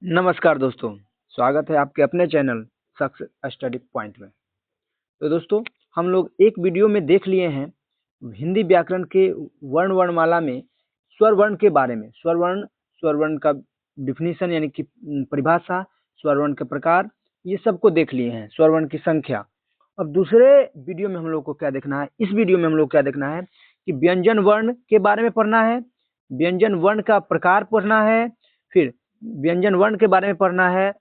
नमस्कार दोस्तों, स्वागत है आपके अपने चैनल सक्सेस स्टडी पॉइंट में। तो दोस्तों, हम लोग एक वीडियो में देख लिए हैं हिंदी व्याकरण के वर्णमाला में स्वर वर्ण के बारे में। स्वर वर्ण का डिफिनीशन यानी कि परिभाषा, स्वर वर्ण के प्रकार, ये सबको देख लिए हैं, स्वर वर्ण की संख्या। अब दूसरे वीडियो में हम लोग को क्या देखना है, इस वीडियो में हम लोग क्या देखना है कि व्यंजन वर्ण के बारे में पढ़ना है, व्यंजन वर्ण का प्रकार पढ़ना है, फिर व्यंजन वर्ण के बारे में पढ़ना है,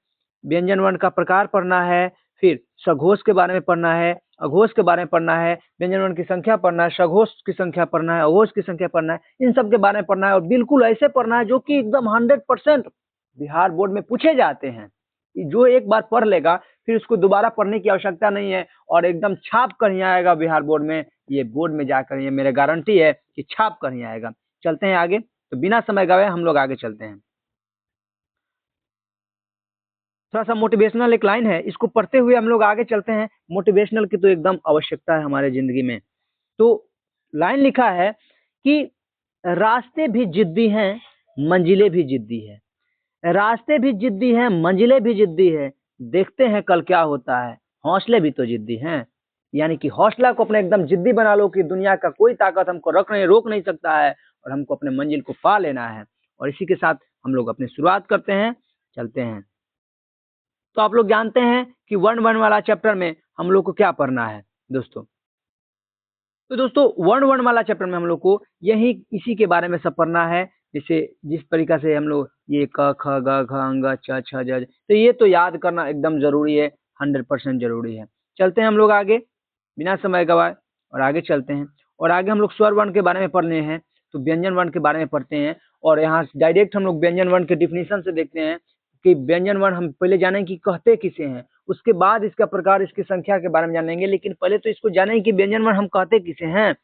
व्यंजन वर्ण का प्रकार पढ़ना है, फिर सघोष के बारे में पढ़ना है, अघोष के बारे में पढ़ना है, व्यंजन वर्ण की संख्या पढ़ना है, सघोष की संख्या पढ़ना है, अघोष की संख्या पढ़ना है, इन सब के बारे में पढ़ना है। और बिल्कुल ऐसे पढ़ना है जो कि एकदम 100% बिहार बोर्ड में पूछे जाते हैं। जो एक बार पढ़ लेगा फिर उसको दोबारा पढ़ने की आवश्यकता नहीं है और एकदम छाप कर ही आएगा बिहार बोर्ड में। ये बोर्ड में जाकर, ये मेरे गारंटी है कि छाप कर ही आएगा। चलते हैं आगे, तो बिना समय गवाए हम लोग आगे चलते हैं। थोड़ा सा मोटिवेशनल एक लाइन है, इसको पढ़ते हुए हम लोग आगे चलते हैं। मोटिवेशनल की तो एकदम आवश्यकता है हमारे जिंदगी में। तो लाइन लिखा है कि रास्ते भी जिद्दी हैं, मंजिलें भी जिद्दी है। रास्ते भी जिद्दी हैं, मंजिलें भी जिद्दी है, देखते हैं कल क्या होता है, हौसले भी तो जिद्दी हैं। यानी कि हौसला को अपने एकदम जिद्दी बना लो कि दुनिया का कोई ताकत हमको रोक नहीं सकता है और हमको अपने मंजिल को पा लेना है। और इसी के साथ हम लोग अपनी शुरुआत करते हैं, चलते हैं। तो आप लोग जानते हैं कि वर्ण वाला चैप्टर में हम लोग को क्या पढ़ना है दोस्तों। तो दोस्तों, वर्ण वाला चैप्टर में हम लोग को इसी के बारे में सब पढ़ना है। जैसे जिस तरीका से हम लोग ये क ख ग घ अंग च छ ज, तो ये तो याद करना एकदम जरूरी है, 100% जरूरी है। चलते हैं हम लोग आगे बिना समय गवाए और आगे चलते हैं। और आगे हम लोग स्वर वर्ण के बारे में पढ़ने हैं, तो व्यंजन वर्ण के बारे में पढ़ते हैं। और यहाँ डायरेक्ट हम लोग व्यंजन वर्ण के डिफिनीशन से देखते हैं कि व्यंजन वर्ण हम पहले जानें कि कहते किसे हैं, उसके बाद इसका प्रकार, इसकी संख्या के बारे में जानेंगे। लेकिन पहले तो इसको जानें कि व्यंजन वर्ण हम कहते किसे हैं।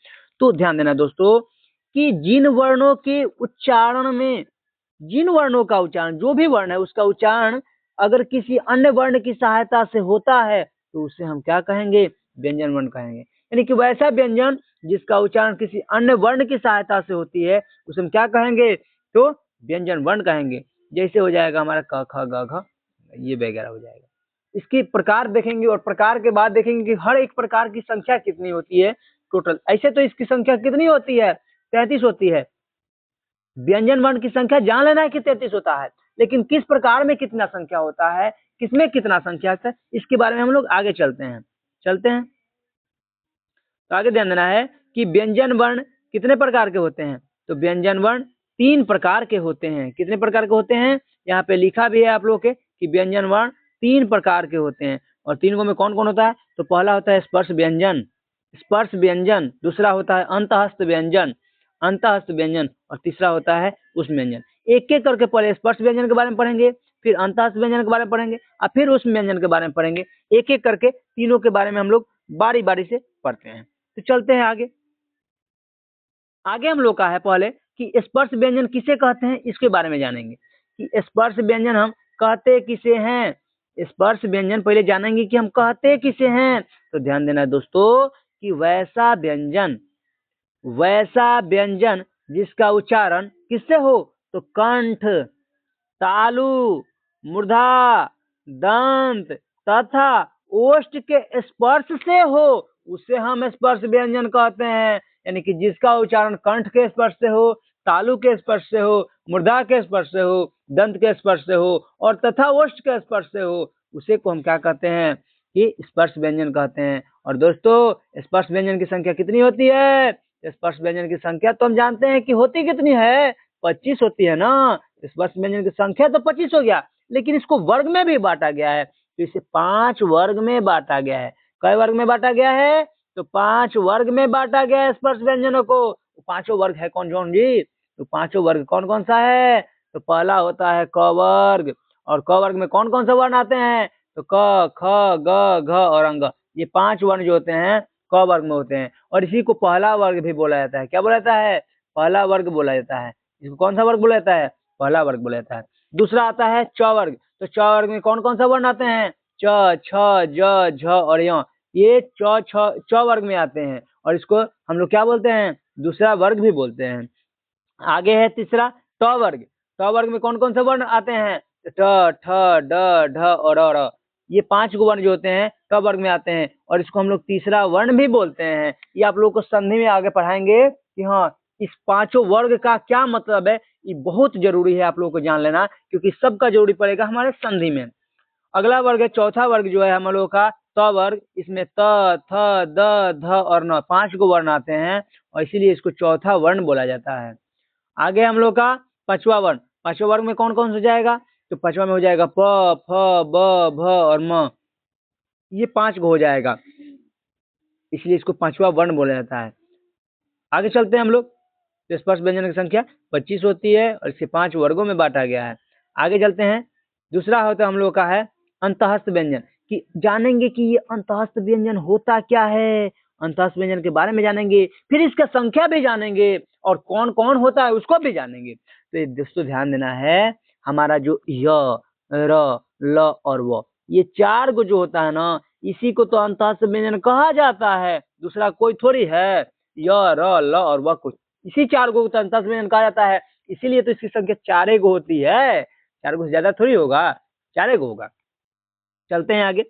तो ध्यान देना दोस्तों कि जिन वर्णों के उच्चारण में, जिन वर्णों का उच्चारण, जो भी वर्ण है उसका उच्चारण अगर किसी अन्य वर्ण की सहायता से होता है तो उसे हम क्या कहेंगे, व्यंजन वर्ण कहेंगे। यानी कि वैसा व्यंजन जिसका उच्चारण किसी अन्य वर्ण की सहायता से होती है उसे हम क्या कहेंगे, तो व्यंजन वर्ण कहेंगे। जैसे हो जाएगा हमारा क ख ग घ, ये वगैरह हो जाएगा। इसके प्रकार देखेंगे और प्रकार के बाद देखेंगे कि हर एक प्रकार की संख्या कितनी होती है टोटल। ऐसे तो इसकी संख्या कितनी होती है, 33 होती है। व्यंजन वर्ण की संख्या जान लेना है कि 33 होता है, लेकिन किस प्रकार में कितना संख्या होता है, किसमें कितना संख्या होता है, इसके बारे में हम लोग आगे चलते हैं। तो आगे ध्यान देना है कि व्यंजन वर्ण कितने प्रकार के होते हैं। तो व्यंजन वर्ण 3 प्रकार के होते हैं। कितने प्रकार के होते हैं, यहाँ पे लिखा भी है आप लोग के कि व्यंजन वर्ण 3 प्रकार के होते हैं। और 3 में कौन कौन होता है, तो पहला होता है स्पर्श व्यंजन, दूसरा होता है अंतःस्थ व्यंजन, और तीसरा होता है उष्म व्यंजन। एक एक करके पहले स्पर्श व्यंजन के बारे में पढ़ेंगे, फिर अंतःस्थ व्यंजन के बारे में पढ़ेंगे और फिर उष्म व्यंजन के बारे में पढ़ेंगे। एक एक करके तीनों के बारे में हम लोग बारी बारी से पढ़ते हैं। तो चलते हैं आगे। हम लोग का है पहले कि स्पर्श व्यंजन किसे कहते हैं, इसके बारे में जानेंगे कि स्पर्श व्यंजन हम कहते किसे हैं। स्पर्श व्यंजन पहले जानेंगे कि हम कहते किसे हैं। तो ध्यान देना दोस्तों कि वैसा व्यंजन जिसका उच्चारण किससे हो, तो कंठ, तालु, मूर्धा, दंत तथा ओष्ठ के स्पर्श से हो, उसे हम स्पर्श व्यंजन कहते हैं। यानी कि जिसका उच्चारण कंठ के स्पर्श से हो, तालु के स्पर्श से हो, मूर्धा के स्पर्श से हो, दंत के स्पर्श से हो और तथा ओष्ठ के स्पर्श से हो, उसे को हम क्या कहते हैं कि स्पर्श व्यंजन कहते हैं। और दोस्तों, स्पर्श व्यंजन की संख्या कितनी होती है, स्पर्श व्यंजन की संख्या तो हम जानते हैं कि होती कितनी है, 25 होती है ना। स्पर्श व्यंजन की संख्या तो 25 हो गया, लेकिन इसको वर्ग में भी बांटा गया है। तो इसे 5 वर्ग में बांटा गया है। कई वर्ग में बांटा गया है, तो 5 वर्ग में बांटा गया है स्पर्श व्यंजनों को। तो पांचों वर्ग है कौन कौन जी, तो पांचों वर्ग कौन कौन सा है, तो पहला होता है क वर्ग। और क वर्ग में कौन कौन सा वर्ण आते हैं, तो क ख ग घ और अंग, ये 5 वर्ण जो होते हैं क वर्ग में होते हैं। और इसी को पहला वर्ग भी बोला जाता है। क्या बोला जाता है, पहला वर्ग बोला जाता है। इसको कौन सा वर्ग बोला जाता है, पहला वर्ग बोला जाता है। दूसरा आता है च वर्ग। तो च वर्ग में कौन कौन सा वर्ण आते हैं, च छ ज झ और य, ये च वर्ग में आते हैं। और इसको हम लोग क्या बोलते हैं, दूसरा वर्ग भी बोलते हैं। आगे है तीसरा ट वर्ग। ट वर्ग में कौन कौन से वर्ण आते हैं, ट, ठ, ड, ढ और र, ये 5 गो वर्ण जो होते हैं क वर्ग में आते हैं, और इसको हम लोग तीसरा वर्ण भी बोलते हैं। ये आप लोग को संधि में आगे पढ़ाएंगे कि हाँ इस पांचों वर्ग का क्या मतलब है। ये बहुत जरूरी है आप लोगों को जान लेना, क्योंकि सबका जरूरी पड़ेगा हमारे संधि में। अगला वर्ग है चौथा वर्ग जो है हम लोगों का त वर्ग। इसमें त, थ, द, ध और न 5 गो वर्ण आते हैं, और इसीलिए इसको चौथा वर्ण बोला जाता है। आगे हम लोग का पांचवा वर्ण। पांचवा वर्ग में कौन कौन सा जाएगा? तो पांचवा में हो जाएगा प, फ, ब, भ और म। ये 5 गो हो जाएगा, इसलिए इसको पांचवा वर्ण बोला जाता है। आगे चलते हैं हम लोग। तो स्पर्श व्यंजन की संख्या 25 होती है, और इसे 5 वर्गों में बांटा गया है। आगे चलते हैं। दूसरा होता है हम लोग का है अंतःस्थ व्यंजन, कि जानेंगे कि ये अंतःस्थ व्यंजन होता क्या है, अंतःस्थ व्यंजन के बारे में जानेंगे, फिर इसका संख्या भी जानेंगे, और कौन कौन होता है उसको भी जानेंगे। तो ये दोस्तों ध्यान देना है, हमारा जो य, र, ल और व, ये 4 गो जो होता है ना, इसी को तो अंतःस्थ व्यंजन कहा जाता है, दूसरा कोई थोड़ी है। य, र, ल और व को इसी 4 गो को अंतःस्थ व्यंजन कहा जाता है, इसीलिए तो इसकी संख्या 4 गो होती है। 4 गो से ज्यादा थोड़ी होगा, 4 गो होगा। चलते हैं आगे।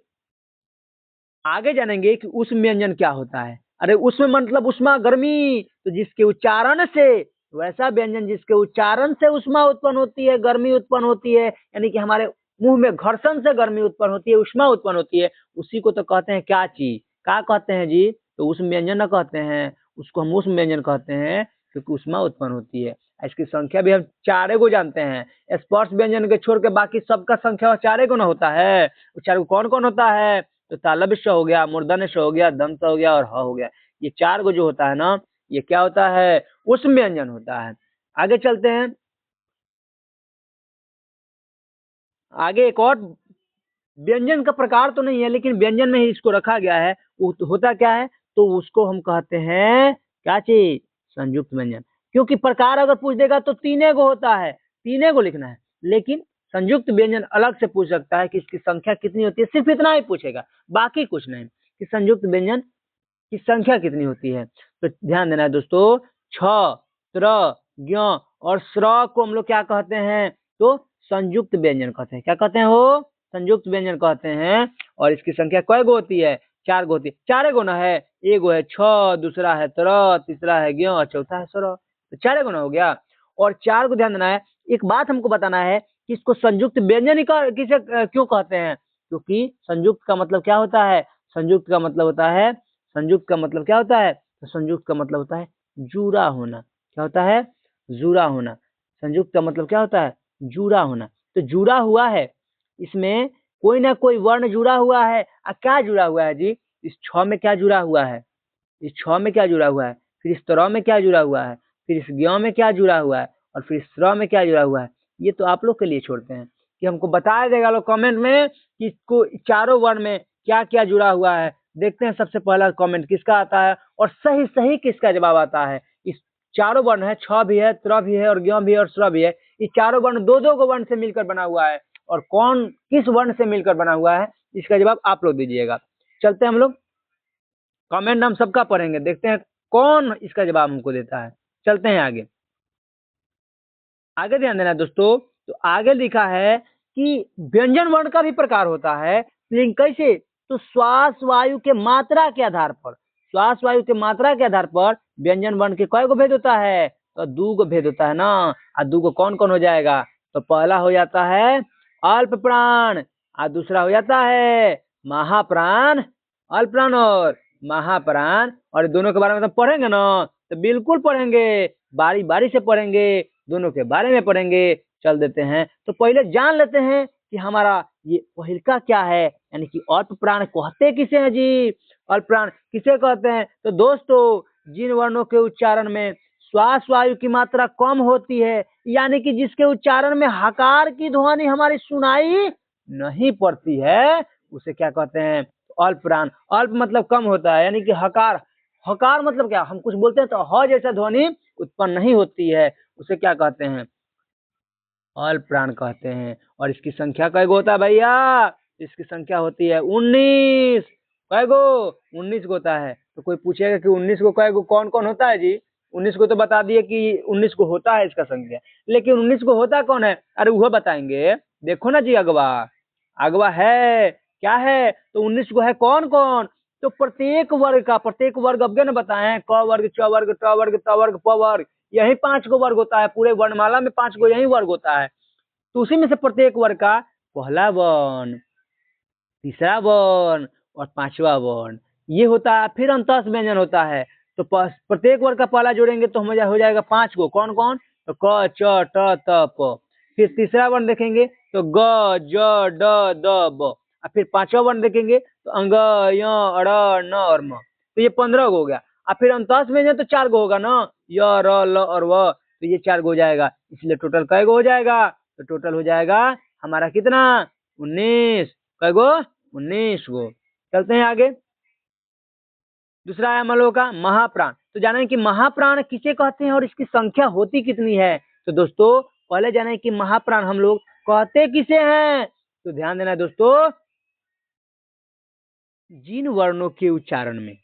आगे जानेंगे कि उष्म व्यंजन क्या होता है। अरे उष्म मतलब उष्मा गर्मी, तो जिसके उच्चारण से, वैसा व्यंजन जिसके उच्चारण से उष्मा उत्पन्न होती है, गर्मी उत्पन्न होती है, यानी कि हमारे मुंह में घर्षण से गर्मी उत्पन्न होती है, उष्मा उत्पन्न होती है, उसी को तो कहते हैं क्या चीज, क्या कहते हैं जी? तो उष्म व्यंजन न कहते हैं, उसको हम उष्म व्यंजन कहते हैं, क्योंकि उष्मा उत्पन्न होती है। इसकी संख्या भी हम 4 गो जानते हैं। स्पर्श व्यंजन के छोड़ के बाकी सबका संख्या 4 गो ना होता है। 4 गो कौन कौन होता है? तो तालव्य श हो गया, मूर्धन्य श हो गया, दंत हो गया और ह हो गया। ये 4 गो जो होता है ना, ये क्या होता है? उष्म व्यंजन होता है। आगे चलते हैं। आगे एक और व्यंजन का प्रकार तो नहीं है, लेकिन व्यंजन में ही इसको रखा गया है। वो तो होता क्या है? तो उसको हम कहते हैं क्या चीज? संयुक्त व्यंजन। क्योंकि प्रकार अगर पूछ देगा तो 3 गो होता है, 3 गो लिखना है, लेकिन संयुक्त व्यंजन अलग से पूछ सकता है कि इसकी संख्या कितनी होती है, सिर्फ इतना ही पूछेगा, बाकी कुछ नहीं, कि संयुक्त व्यंजन की संख्या कितनी होती है। तो ध्यान देना है दोस्तों, छ, त्र, ज्ञ और स्र को हम लोग क्या कहते हैं? तो संयुक्त व्यंजन कहते हैं। क्या कहते हैं? हो संयुक्त व्यंजन कहते हैं। और इसकी संख्या कै गो होती है? 4 गो होती है। 4 गो ना है, एगो है छ, दूसरा है त्र, तीसरा है ज्ञ और चौथा है स्र। तो 4 गो ना हो गया। और 4 को ध्यान देना है। एक बात हमको बताना है कि इसको संयुक्त व्यंजन ही किसे क्यों कहते हैं? क्योंकि संयुक्त का मतलब क्या होता है? संयुक्त का मतलब होता है, संयुक्त का मतलब क्या होता है? तो संयुक्त का मतलब होता है जुड़ा होना। क्या होता है? जुड़ा होना। संयुक्त का मतलब क्या होता है? जुड़ा होना। तो जुड़ा हुआ है, इसमें कोई ना कोई वर्ण जुड़ा हुआ है। क्या जुड़ा हुआ है जी? इस छ में क्या जुड़ा हुआ है? इस छ में क्या जुड़ा हुआ है? फिर इस त्र में क्या जुड़ा हुआ है? फिर इस ज्ञ में क्या जुड़ा हुआ है? और फिर इस स्र में क्या जुड़ा हुआ है? ये तो आप लोग के लिए छोड़ते हैं, कि हमको बताया जाएगा लोग कमेंट में कि इसको चारों वर्ण में क्या क्या जुड़ा हुआ है। देखते हैं सबसे पहला कमेंट किसका आता है, और सही सही किसका जवाब आता है। इस चारों वर्ण है, छ भी है, त्र भी है और ज्ञ भी है और स्र भी है। ये चारों वर्ण दो दो वर्ण से मिलकर बना हुआ है, और कौन किस वर्ण से मिलकर बना हुआ है, इसका जवाब आप लोग दीजिएगा। चलते हैं हम लोग, कमेंट हम सबका पढ़ेंगे, देखते हैं कौन इसका जवाब हमको देता है। चलते हैं आगे। आगे ध्यान देना दोस्तों। तो आगे लिखा है कि व्यंजन वर्ण का भी प्रकार होता है, लेकिन कैसे? तो श्वास वायु के मात्रा के आधार पर, श्वास वायु के मात्रा के आधार पर व्यंजन वर्ण के कई गो भेद होता है? तो 2 गो भेद होता है ना। और 2 गो कौन कौन हो जाएगा? तो पहला हो जाता है अल्प प्राण, और दूसरा हो जाता है महाप्राण। अल्प प्राण और महाप्राण, और दोनों के बारे में तो पढ़ेंगे ना, तो बिल्कुल पढ़ेंगे, बारी बारी से पढ़ेंगे, दोनों के बारे में पढ़ेंगे। चल देते हैं। तो पहले जान लेते हैं कि हमारा ये पहिलका क्या है, यानी कि अल्प प्राण कहते किसे हैं जी? अल्प प्राण किसे कहते हैं? तो दोस्तों जिन वर्णों के उच्चारण में श्वास वायु की मात्रा कम होती है, यानी कि जिसके उच्चारण में हकार की ध्वनि हमारी सुनाई नहीं पड़ती है, उसे क्या कहते हैं? अल्प प्राण। अल्प मतलब कम होता है, यानी कि हकार, हकार मतलब क्या? हम कुछ बोलते हैं तो ह जैसा ध्वनि उत्पन्न नहीं होती है, उसे क्या कहते हैं? अल्प प्राण कहते हैं। और इसकी संख्या कै गो होता है भैया? इसकी संख्या होती है 19। कै गो? 19 गो होता है। तो कोई पूछेगा कि 19 को कै गो कौन कौन होता है जी? 19 को तो बता दिए कि 19 को होता है इसका संख्या, लेकिन 19 को होता कौन है? अरे वह बताएंगे। देखो ना जी, अगवा अगवा है क्या है, तो 19 गो है। कौन कौन, तो प्रत्येक वर्ग अब न बताएं, क वर्ग, च वर्ग, ट वर्ग, त वर्ग, प वर्ग, यही 5 गो वर्ग होता है। पूरे वर्णमाला में 5 गो यही वर्ग होता है। तो उसी में से प्रत्येक वर्ग का पहला वर्ण, तीसरा वर्ण और पांचवा वर्ण ये होता है। फिर अंतस व्यंजन होता है। तो प्रत्येक वर्ग का पहला जोड़ेंगे तो हम हो जाएगा 5 गो। कौन कौन, तो क, च, ट, त, प। फिर तीसरा वर्ण देखेंगे तो ग, ज, ड, द, ब। और फिर पांचवा वर्ण देखेंगे तो अंग, य, अड़, न और म। तो ये 15 हो गया। और फिर अंतस व्यंजन तो 4 गो होगा ना, य, र, ल और व। तो ये 4 गो हो जाएगा। इसलिए टोटल कै गो हो जाएगा, तो टोटल हो जाएगा हमारा कितना, 19। कै गो, 19 गो। चलते हैं आगे। दूसरा है हम लोगों का महाप्राण। तो जानें कि महाप्राण किसे कहते हैं और इसकी संख्या होती कितनी है। तो दोस्तों पहले जानें कि महाप्राण हम लोग कहते किसे हैं। तो ध्यान देना दोस्तों, जिन वर्णों के उच्चारण में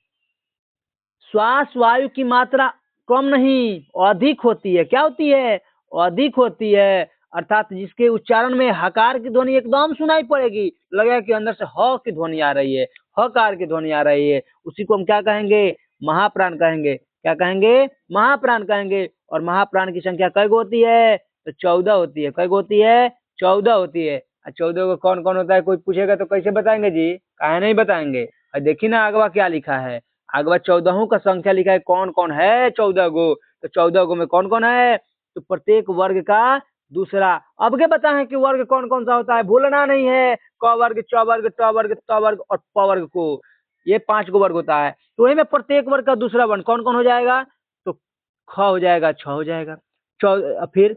श्वास वायु की मात्रा कम नहीं अधिक होती है। क्या होती है, अधिक होती है। अर्थात जिसके उच्चारण में हकार की ध्वनि एकदम सुनाई पड़ेगी, लगेगा कि अंदर से ह की ध्वनि आ रही है, हकार की ध्वनि आ रही है, उसी को हम क्या कहेंगे, महाप्राण कहेंगे। क्या कहेंगे, महाप्राण कहेंगे। और महाप्राण की संख्या कै गो होती है, तो 14 होती है। कै गो होती है, 14 होती है। 14 को कौन कौन होता है, कोई पूछेगा तो कैसे बताएंगे जी, काहे नहीं बताएंगे। और देखिए ना अगवा क्या लिखा है, अगवा 14 का संख्या लिखा है। कौन कौन है, 14 गो। तो 14 गो में कौन कौन है, तो प्रत्येक वर्ग का दूसरा। अब के बताएं कि वर्ग कौन कौन सा होता है, भूलना नहीं है। क वर्ग, च वर्ग, ट वर्ग, त वर्ग और प वर्ग को, ये 5 गो वर्ग होता है। तो वही में प्रत्येक वर्ग का दूसरा वर्ण कौन कौन हो जाएगा, तो ख हो जाएगा, छ हो जाएगा, फिर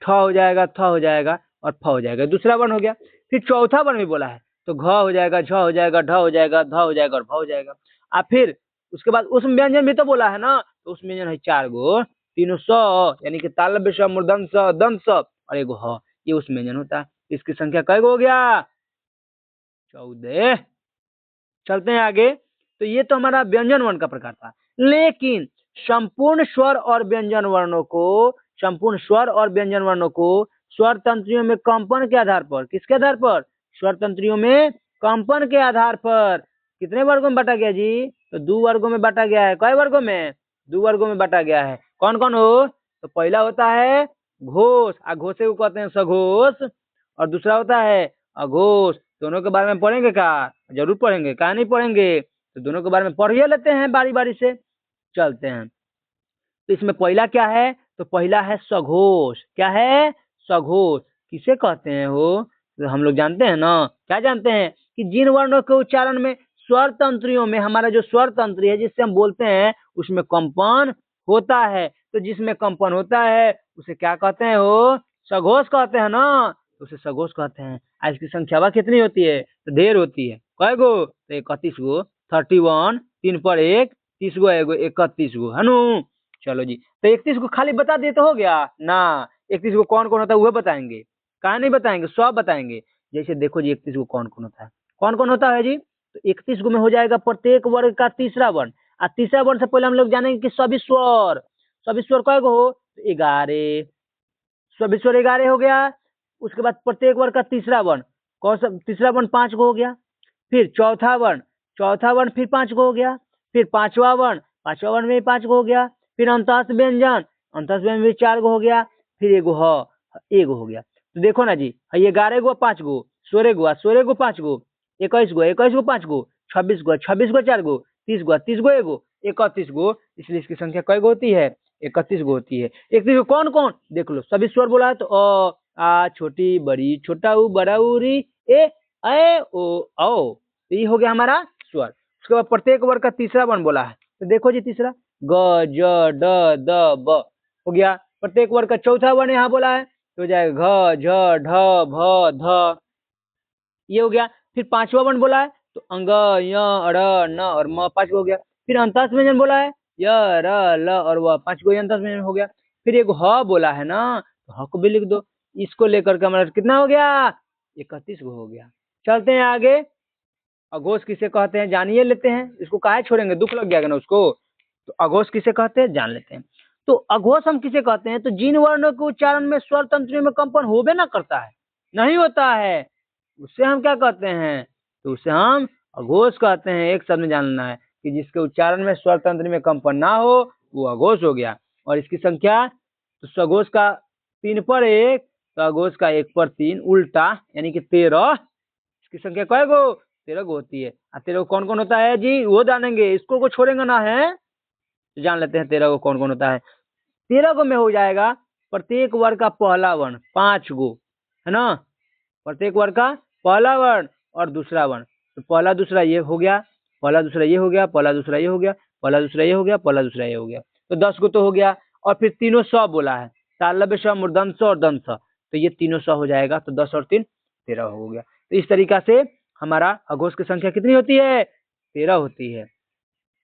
ठ हो जाएगा, थ हो जाएगा और फ हो जाएगा, दूसरा वर्ण हो गया। फिर चौथा वर्ण भी बोला है, तो घ हो जाएगा, झ हो जाएगा, ढ हो जाएगा, ध हो जाएगा और भ हो जाएगा। और फिर उसके बाद उस व्यंजन भी तो बोला है ना, तो उस व्यंजन है 4 गो, तीनों स, यानी कि तालव्य स, मूर्धन्य स, दंत स और एगो ह, ये उस व्यंजन होता है। इसकी संख्या कै गो हो गया, 14। चलते हैं आगे। तो ये तो हमारा व्यंजन वर्ण का प्रकार था। लेकिन संपूर्ण स्वर और व्यंजन वर्णों को, संपूर्ण स्वर और व्यंजन वर्णों को स्वर तंत्रियों में कंपन के आधार पर, किसके आधार पर, स्वर तंत्रियों में कंपन के आधार पर कितने वर्गों में बांटा गया जी, तो 2 वर्गों में बांटा गया है। कई वर्गों में, 2 वर्गों में बांटा गया है। कौन कौन हो, तो पहला होता है घोष, घोषे को कहते हैं सघोष, और दूसरा होता है अघोष। दोनों के बारे में पढ़ेंगे क्या, जरूर पढ़ेंगे, क्या नहीं पढ़ेंगे, तो दोनों के बारे में पढ़ ही लेते हैं बारी बारी से। चलते हैं। तो इसमें पहला क्या है, तो पहला है सघोष। क्या है, सघोष किसे कहते हैं हो, तो हम लोग जानते हैं ना, क्या जानते हैं कि जिन वर्णों के उच्चारण में स्वर तंत्रियों में, हमारा जो स्वर तंत्री है जिससे हम बोलते हैं उसमें कंपन होता है, तो जिसमें कंपन होता है उसे क्या कहते हैं हो, सघोष कहते हैं ना, तो उसे सघोष कहते हैं। आज इसकी संख्या कितनी होती है, तो ढेर होती है। कै गो, तो 31 गो, 31, 3 पर 1, 30 गो एगो, 31 गो है नु। चलो जी, तो 31 को खाली बता दिए तो हो गया ना, 31 को कौन कौन होता है वह बताएंगे, कहा नहीं बताएंगे, सब बताएंगे। जैसे देखो जी 31 को कौन कौन होता है, कौन कौन होता है जी, तो 31 को में हो जाएगा प्रत्येक वर्ग का तीसरा वर्ण। और तीसरा वर्ण से पहले हम लोग जानेंगे कि सभी स्वर, सभी स्वर कै गो हो, तो 11, सभी स्वर 11 हो गया। उसके बाद प्रत्येक वर्ग का तीसरा वर्ण, कौन सा तीसरा वर्ण, 5 गो हो गया। फिर चौथा वर्ण, चौथा वर्ण फिर 5 गो हो गया। फिर पांचवा वर्ण, पांचवा वर्ण में 5 गो हो गया। फिर अंतस व्यंजन, अंतस व्यंजन में 4 गो हो गया। फिर एगो ह, एगो हो गया। तो देखो ना जी, 11 गो 5 गो, 16 गो 16 गो 5 गो, 21 गो 21 गो 5 गो, 26 गो 26 गो 4 गो, 30 गो 30 गो एगो, 31 गो। इसलिए इसकी संख्या कै गो होती है, 31 गो होती है। 31 गो कौन कौन, देख लो सभी स्वर बोला है, तो अ आ छोटी बड़ी छोटा ऊ बड़ा ऊ री ए ओ औ, तो ये हो गया हमारा स्वर। उसके बाद प्रत्येक वर्ग का तीसरा वर्ण बोला है, तो देखो जी तीसरा ग, ज, ड, द, ब हो गया। प्रत्येक वर्ग का चौथा वर्ण यहाँ बोला है, तो हो जाएगा घ, झ, ढ, भ, ध, ये हो गया। फिर पांचवा वर्ण बोला है, तो अंग, य, अड़, न और म, 5 गो हो गया। फिर अंतस व्यंजन बोला है, य, र, ल और व, 5 गो अंतस व्यंजन हो गया। फिर एक ह बोला है ना, तो ह को भी लिख दो। इसको लेकर के हमारा कितना हो गया, 31 गो हो गया। चलते हैं आगे। अघोष किसे कहते हैं जानिए लेते हैं, इसको काहे छोड़ेंगे, दुख लग जाएगा ना उसको। तो अघोष किसे कहते हैं जान लेते हैं। तो अघोष हम किसे कहते हैं, तो जिन वर्णों के उच्चारण में स्वर तंत्रियों में कंपन होबे ना करता है, नहीं होता है, उससे हम क्या कहते हैं, तो उसे हम अघोष कहते हैं। एक शब्द में जानना है कि जिसके उच्चारण में स्वर तंत्र में कंपन ना हो वो अघोष हो गया। और इसकी संख्या, तो सघोष का 3 पर 1, तो अघोष का 1 पर 3 उल्टा, यानी कि 13। इसकी संख्या कै गो, 13 गो होती है। 13 कौन कौन होता है जी, वो जानेंगे, इसको को छोड़ेंगे ना है, तो जान लेते हैं 13 को कौन कौन होता है। 13 को में हो जाएगा प्रत्येक वर्ग का पहला वर्ण 5 गो, है ना, प्रत्येक वर्ग का पहला वर्ण और दूसरा वर्ण। तो पहला दूसरा ये हो गया, पहला दूसरा ये हो गया, पहला दूसरा ये हो गया, पहला दूसरा ये हो गया, पहला दूसरा ये हो गया, तो 10 गो तो हो गया। और फिर तीनों सौ बोला है, तालव्य स, मूर्धन्य स और दंत स, तो ये तीनों सौ हो जाएगा, तो 10 और 3 13 हो गया। तो इस तरीका से हमारा अघोष की संख्या कितनी होती है, 13 होती है।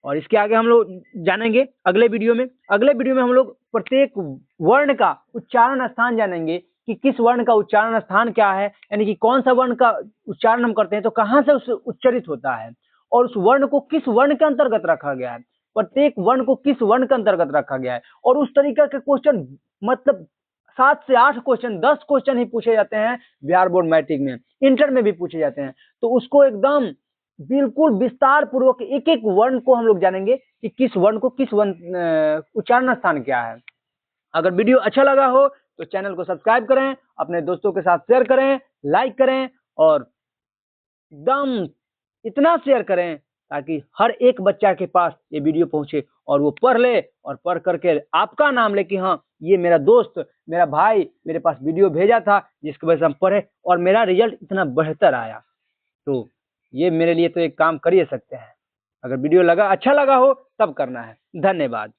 और इसके आगे हम लोग जानेंगे अगले वीडियो में। अगले वीडियो में हम लोग प्रत्येक वर्ण का उच्चारण स्थान जानेंगे कि किस वर्ण का उच्चारण स्थान क्या है, यानी कि कौन सा वर्ण का उच्चारण हम करते हैं तो कहाँ से उस उच्चरित होता है, और उस वर्ण को किस वर्ण के अंतर्गत रखा गया है, प्रत्येक वर्ण को किस वर्ण के अंतर्गत रखा गया है। और उस तरीका के क्वेश्चन, मतलब 7 से 8 क्वेश्चन, 10 क्वेश्चन ही पूछे जाते हैं बिहार बोर्ड मैट्रिक में, इंटर में भी पूछे जाते हैं। तो उसको एकदम बिल्कुल विस्तार पूर्वक एक एक वर्ण को हम लोग जानेंगे कि किस वर्ण को किस वर्ण उच्चारण स्थान क्या है। अगर वीडियो अच्छा लगा हो तो चैनल को सब्सक्राइब करें, अपने दोस्तों के साथ शेयर करें, लाइक करें, और एकदम इतना शेयर करें ताकि हर एक बच्चा के पास ये वीडियो पहुंचे और वो पढ़ ले, और पढ़ करके आपका नाम ले कि हाँ ये मेरा दोस्त, मेरा भाई मेरे पास वीडियो भेजा था जिसकी वजह से हम पढ़े और मेरा रिजल्ट इतना बेहतर आया। तो ये मेरे लिए तो एक काम कर ही सकते हैं। अगर वीडियो लगा अच्छा लगा हो तब करना है। धन्यवाद।